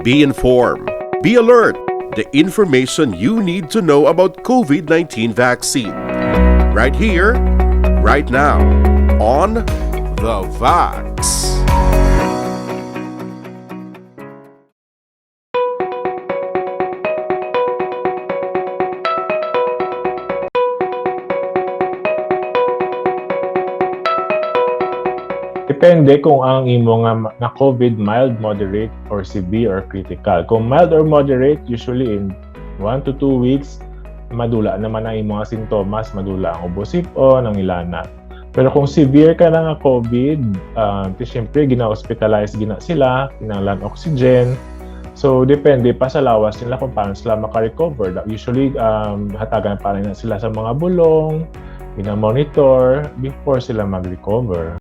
Be informed. Be alert. The information you need to know about COVID-19 vaccine. Right here, right now, on The Vax. Depende kung ang imo nga COVID mild, moderate, or severe or critical. Kung mild or moderate, usually in 1 to 2 weeks, madula naman ang imo nga sintomas, madula ang ubosipon, ang ilana. Pero kung severe ka na nga COVID, siyempre gina-hospitalize gina sila, kinanglan oxygen. So depende pa sa lawas nila kung paano sila maka-recover. Usually, hatagan pa rin sila sa mga bulong, monitor before sila mag-recover.